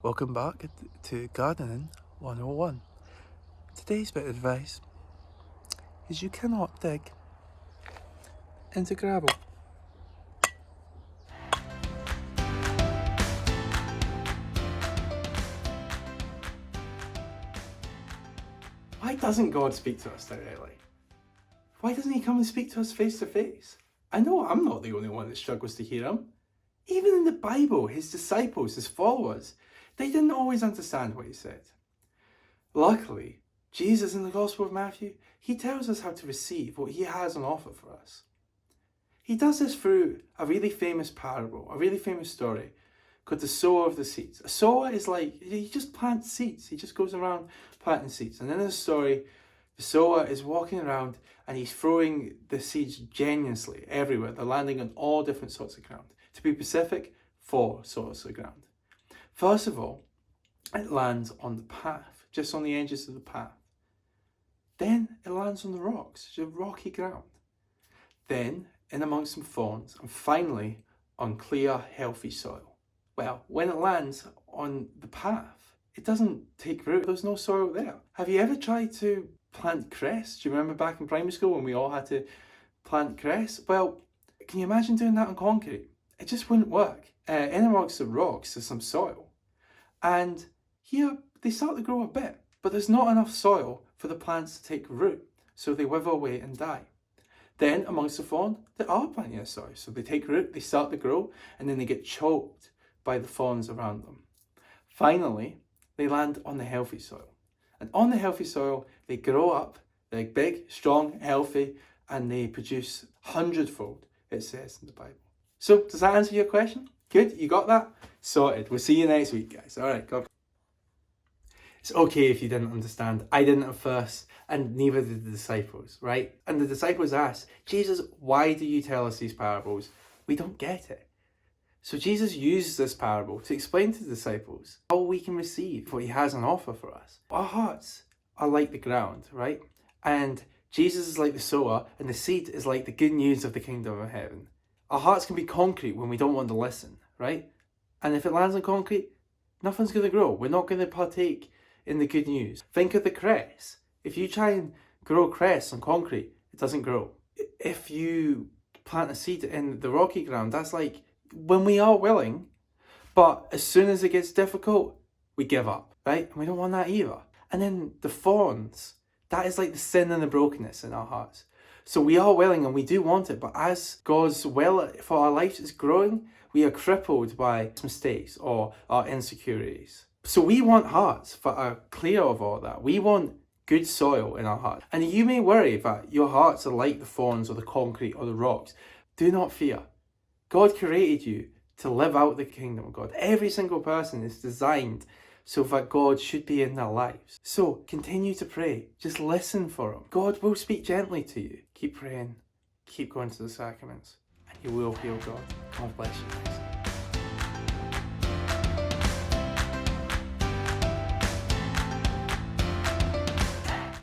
Welcome back to Gardening 101. Today's bit of advice is you cannot dig into gravel. Why doesn't God speak to us directly? Why doesn't he come and speak to us face to face? I know I'm not the only one that struggles to hear him. Even in the Bible, his disciples, his followers, they didn't always understand what he said. Luckily, Jesus in the Gospel of Matthew, he tells us how to receive what he has on offer for us. He does this through a really famous parable, a really famous story called the sower of the seeds. A sower is like, he just plants seeds. He just goes around planting seeds. And in the story, the sower is walking around and he's throwing the seeds generously everywhere. They're landing on all different sorts of ground. To be specific, 4 sorts of ground. First of all, it lands on the path, just on the edges of the path. Then it lands on the rocks, the rocky ground. Then in amongst some thorns, and finally on clear, healthy soil. Well, when it lands on the path, it doesn't take root. There's no soil there. Have you ever tried to plant cress? Do you remember back in primary school when we all had to plant cress? Well, can you imagine doing that on concrete? It just wouldn't work. In amongst the rocks, there's some soil. And here, they start to grow a bit, but there's not enough soil for the plants to take root, so they wither away and die. Then, amongst the thorn, there are plenty of soil, so they take root, they start to grow, and then they get choked by the thorns around them. Finally, they land on the healthy soil. And on the healthy soil, they grow up, they're big, strong, healthy, and they produce 100-fold, it says in the Bible. So, does that answer your question? Good, you got that? Sorted. We'll see you next week, guys. All right, God. It's okay if you didn't understand. I didn't at first, and neither did the disciples, right? And the disciples asked, Jesus, why do you tell us these parables? We don't get it. So Jesus uses this parable to explain to the disciples how we can receive what he has on offer for us. Our hearts are like the ground, right? And Jesus is like the sower, and the seed is like the good news of the kingdom of heaven. Our hearts can be concrete when we don't want to listen, right? And if it lands on concrete, nothing's going to grow. We're not going to partake in the good news. Think of the cress. If you try and grow cress on concrete, it doesn't grow. If you plant a seed in the rocky ground, that's like when we are willing, but as soon as it gets difficult, we give up, right? And we don't want that either. And then the thorns, that is like the sin and the brokenness in our hearts. So we are willing and we do want it, but as God's will for our lives is growing, we are crippled by mistakes or our insecurities. So we want hearts that are clear of all that. We want good soil in our heart. And you may worry that your hearts are like the thorns or the concrete or the rocks. Do not fear. God created you to live out the kingdom of God. Every single person is designed so that God should be in their lives. So continue to pray. Just listen for him. God will speak gently to you. Keep praying. Keep going to the sacraments. And you will feel God. God bless you guys.